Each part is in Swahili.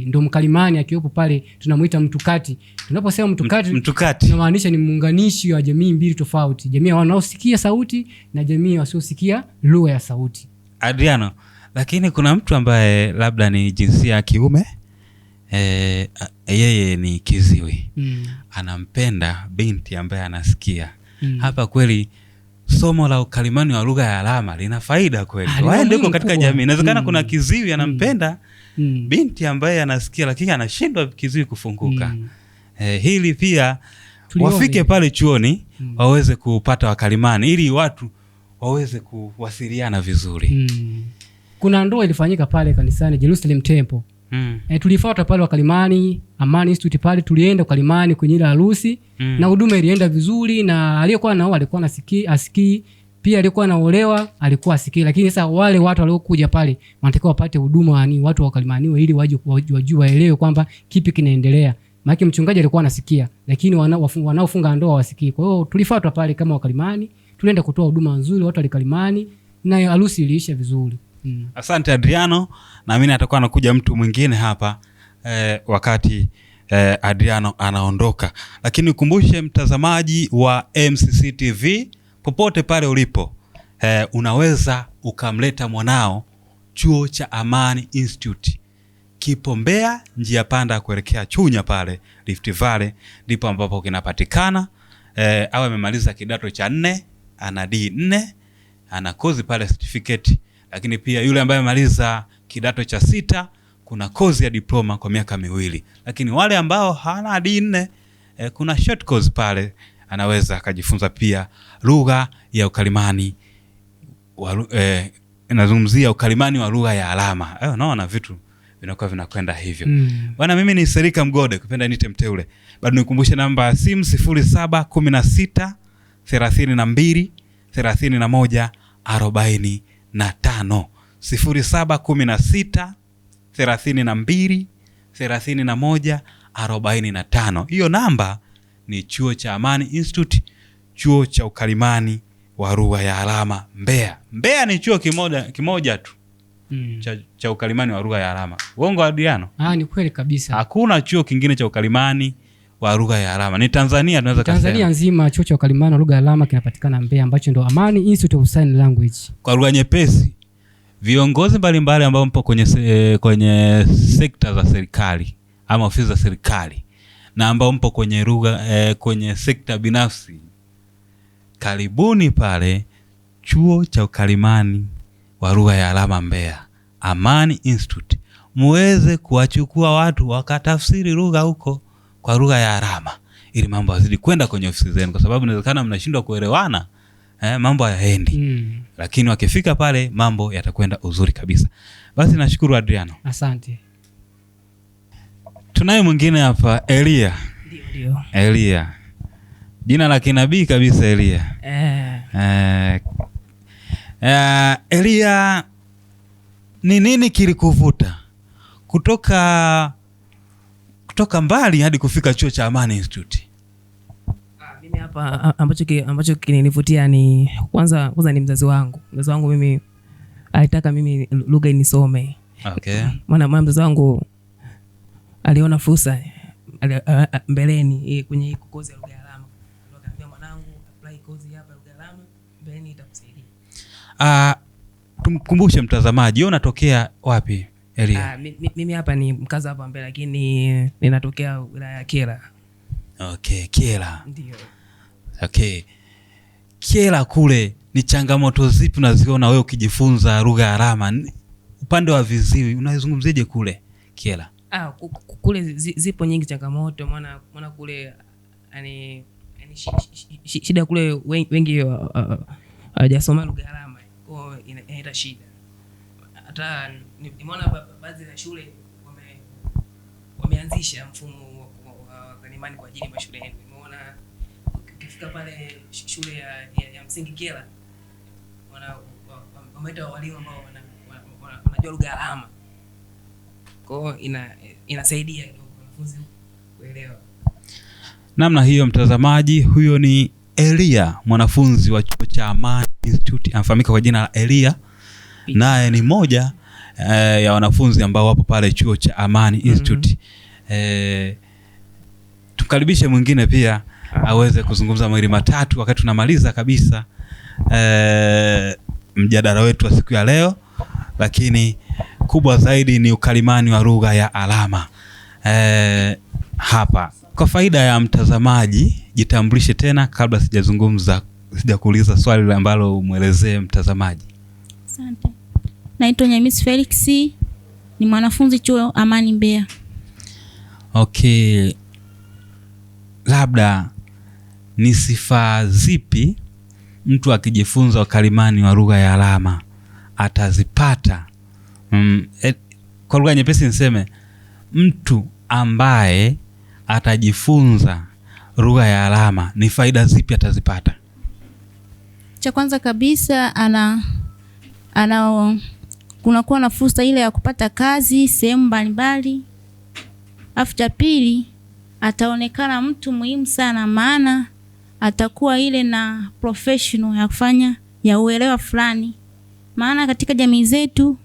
ndio mkalimani akiwepo pale tunamuita mtukati. Tunaposema mtukati tunamaanisha ni muunganishi wa jamii mbili tofauti, jamii wanaosikia sauti na jamii wasiosikia lugha ya sauti. Adriano, lakini kuna mtu ambaye labda ni jinsia ya kiume, yeye ni kiziwi, anampenda binti ambaye anasikia. Hapa kweli somo la ukalimani wa lugha ya alama lina faida kweli. Waende huko katika jamii. Inawezekana kuna kiziwi anampenda binti ambaye anasikia lakini anashindwa kiziwi kufunguka. Hili pia wafike pale chuoni waweze kupata wakalimani ili watu waweze kuwasiliana vizuri. Kuna ndoa ilifanyika pale kanisani Jerusalem Temple. Tulifuata pale wakalimani Amani Institute pale, tulienda wakalimani kwenye ile harusi na huduma ilienda vizuri, na aliyekuwa nao alikuwa asikii, pia aliyekuwa anaolewa alikuwa asikii. Lakini sasa wale watu waliokuja pale wanatakiwa wapate huduma, ni watu wa wakalimani ili waje wajue waelewe kwamba kipi kinaendelea. Maana mchungaji alikuwa anasikia lakini wanaofunga ndoa wasikii. Kwa hiyo tulifuata pale kama wakalimani, tulienda kutoa huduma nzuri, watu walikalimani na harusi iliisha vizuri. Asante Adriano, na mimi atakuwa anakuja mtu mwingine hapa wakati Adriano anaondoka. Lakini ukumbushe mtazamaji wa MCC TV popote pale ulipo, unaweza ukamleta mwanao chuo cha Amani Institute. Kipo Mbeya, njia panda kuelekea Chunya pale Rift Valley, ndipo ambapo kinapatikana. Awe amemaliza kidato cha 4, ana D4, ana kozi pale certificate. Lakini pia yule ambaye amemaliza kidato cha 6 kuna kozi ya diploma kwa miaka 2. Lakini wale ambao hana D4, kuna short course pale anaweza akajifunza pia lugha ya ukalimani inazungumzia ukalimani wa lugha ya alama. Unaona vitu vinakuwa vinakwenda hivyo. Bwana, mimi ni Serika Mgode, kupenda nite Mteule. Bado nikukumbushe namba ya simu 0716 32 31 45 0716 32 31 45. Hiyo namba ni chuo cha Amani Institute, chuo cha ukalimani wa lugha ya alama Mbeya. Mbeya ni chuo kimoja tu cha ukalimani wa lugha ya alama. Uongo Adriano? Ni kweli kabisa. Hakuna chuo kingine cha ukalimani wa lugha ya alama. Ni Tanzania tunaweza kusema. Tanzania nzima chuo cha ukalimani wa lugha ya alama kinapatikana Mbeya, ambacho ndo Amani Institute of Sign Language. Kwa lugha nyepesi, viongozi mbalimbali ambao mpo kwenye sekta za serikali ama ofisi za serikali na ambao mpo kwenye kwenye sekta binafsi, karibuni pale chuo cha ukalimani wa lugha ya alama Mbeya, Amani Institute, muweze kuwachukua watu wakatafsiri lugha huko kwa lugha ya alama ili mambo yazidi kwenda kwenye ofisi zenu, kwa sababu inawezekana mnashindwa kuelewana, mambo hayaendi. Lakini wakifika pale mambo yatakwenda uzuri kabisa. Basi nashukuru Adriano. Asante. Tunaye mwingine hapa, Elia. Ndio. Elia. Jina la kinabii kabisa Elia. Elia, ni nini kilikuvuta kutoka mbali hadi kufika chuo cha Amani Institute? Mimi hapa ambacho kininivutia ni kwanza ni mzazi wangu. Mzazi wangu mimi alitaka mimi lugha nisome. Okay. Maana mzazi wangu aliona fursa mbeleni kwenye kozi ya lugha ya alama. Akaniambia, mwanangu, apply kozi hapa lugha ya alama, mbeleni itakusaidia. Tumkumbushe mtazamaji, wewe unatokea wapi Elia? Mimi hapa ni mkazi hapa Mbeya, lakini ninatokea wilaya ya Kyela. Okay, Kyela. Ndio. Okay. Kyela kule ni changamoto zipi unaziona wewe ukijifunza lugha ya alama? Upande wa viziwi unazungumzieje kule Kyela? Kule zipo nyingi changamoto, maana kule yani shida kule wengi hawajasoma lugha ya alama. Kwa hiyo inaita shida. Hata nimeona baadhi ya shule wameanzisha mfumo wa kalimani kwa ajili ya mashuleni. Nimeona ukifika pale shule ya msingi Kyela wameita walimu ambao wanajua lugha ya alama. Kwa hiyo inasaidia wanafunzi kuelewa. Namna hiyo mtazamaji, huyo ni Elia, mwanafunzi wa chuo cha Amani Institute, anafahamika kwa jina la Elia. Naye ni moja ya wanafunzi ambao wapo pale chuo cha Amani Institute. Tukaribishe mwingine pia aweze kuzungumza mawili matatu wakati tunamaliza kabisa mjadala wetu wa siku ya leo, lakini kubwa zaidi ni ukalimani wa lugha ya alama. Hapa kwa faida ya mtazamaji, jitambulishe tena kabla sijakuuliza swali ambalo umuelezee mtazamaji. Asante. Naitwa Nyamis Felix, ni mwanafunzi chuo Amani Mbeya. Okay. Labda ni sifa zipi mtu akijifunza ukalimani wa lugha ya alama atazipata? Kwa lugha nyepesi niseme mtu ambaye atajifunza lugha ya alama ni faida zipi atazipata? Cha kwanza kabisa kunakuwa na fursa ile ya kupata kazi sehemu mbalimbali. Cha pili, ataonekana mtu muhimu sana, maana atakuwa ile na professional ya kufanya ya uelewa fulani. Maana katika jamii zetu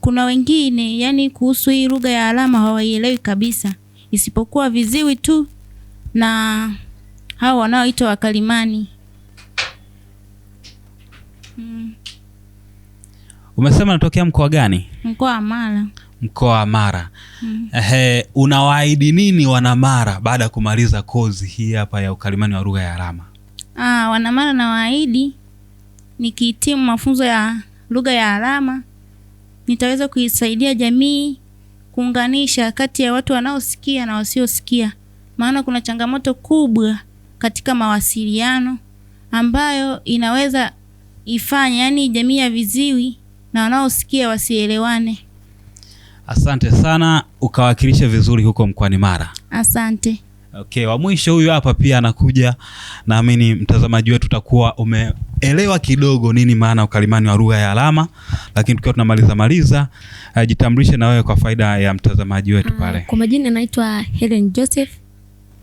kuna wengine yani kuhusu hii lugha ya alama hawaielewi kabisa, isipokuwa viziwi tu na hao wanaoitwa wakalimani. Umesema unatokea mkoa gani? Mkoa wa Mara. Mkoa wa Mara. Unawaahidi nini wana Mara baada ya kumaliza kozi hii hapa ya ukalimani wa lugha ya alama? Wana Mara na waahidi nikihitimu mafunzo ya lugha ya alama nitaweza kuisaidia jamii kuunganisha kati ya watu wanaosikia na wasiosikia. Maana kuna changamoto kubwa katika mawasiliano ambayo inaweza ifanye yani jamii ya viziwi na wanaosikia wasielewane. Asante sana, ukawakilisha vizuri huko mkoani Mara. Asante. Okay, wa mwisho huyu hapa pia anakuja. Naamini mtazamaji wetu utakuwa umeelewa kidogo nini maana ukalimani wa lugha ya alama, lakini tukiwa tunamaliza jitambulishe na wewe kwa faida ya mtazamaji wetu pale. Kwa majina naitwa Helen Joseph.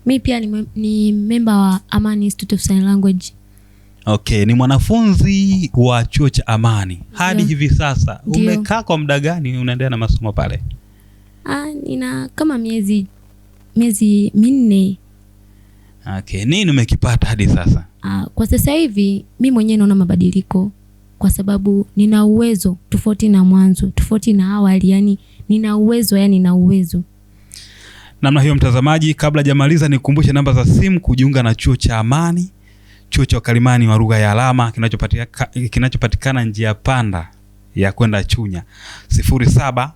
Mimi pia ni member wa Amani Institute of Sign Language. Okay, ni mwanafunzi wa chuo cha Amani. Hadi hivi sasa umekaa kwa muda gani unaendelea na masomo pale? Nina kama miezi 4. Okay, nini umekipata hadi sasa? Kwa sasa hivi mimi mwenyewe naona mabadiliko kwa sababu nina uwezo tofauti na mwanzo, tofauti na awali, yani nina uwezo. Namna hiyo mtazamaji, kabla hajamaliza nikukumbushe namba za simu kujiunga na chuo cha Amani, chuo cha ukalimani wa lugha ya alama kinachopatikana njia panda ya kwenda Chunya. 07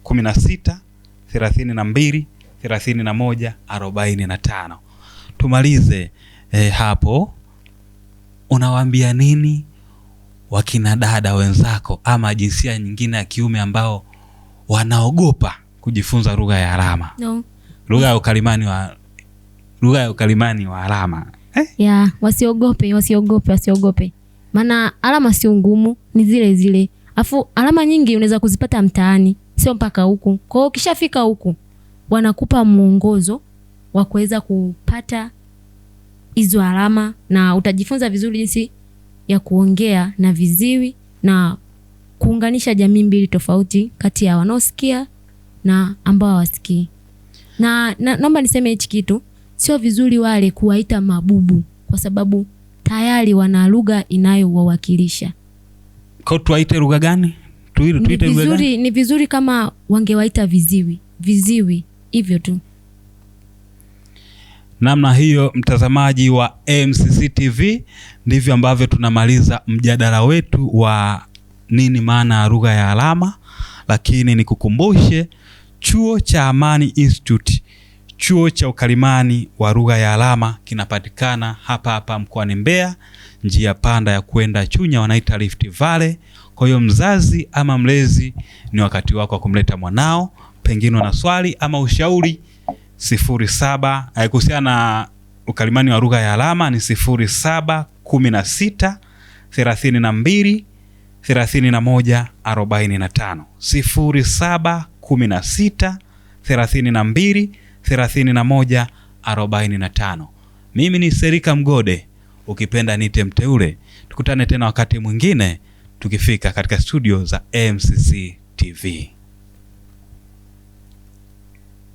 16 32 31 45. Tumalize hapo, unawaambia nini wakina dada wenzako ama jinsia nyingine ya kiume ambao wanaogopa kujifunza lugha ya alama? Lugha ya ukalimani wa alama. Wasiogope. Maana alama sio ngumu, ni zile zile. Afu alama nyingi unaweza kuzipata mtaani, sio mpaka huku. Kwa hiyo ukishafika huku wanakupa mwongozo wa kuweza kupata hizo alama na utajifunza vizuri jinsi ya kuongea na viziwi na kuunganisha jamii mbili tofauti kati ya wanaosikia na ambao hawasikii. Na naomba niseme hichi kitu, sio vizuri wale kuwaita mabubu kwa sababu tayari wana lugha inayowawakilisha. Kwa tuwaite lugha gani? Tuite lugha gani? Ni vizuri kama wangewaita viziwi hivyo tu. Namna hiyo mtazamaji wa MCC TV, ndivyo ambavyo tunamaliza mjadala wetu wa nini maana ya lugha ya alama. Lakini nikukumbushe chuo cha Amani Institute, chuo cha ukalimani wa lugha ya alama kinapatikana hapa mkoani Mbeya, njia panda ya kwenda Chunya, wanaita Rift Valley. Kwa hiyo mzazi ama mlezi, ni wakati wako wa kumleta mwanao. Pengine una swali ama ushauri, 07 kuhusiana na ukalimani wa lugha ya alama ni 07 16 32 31 45. 07 16 32 31 45. Mimi ni Serika Mgode, ukipenda nite Mteule. Tukutane tena wakati mwingine tukifika katika studio za MCC TV. TV.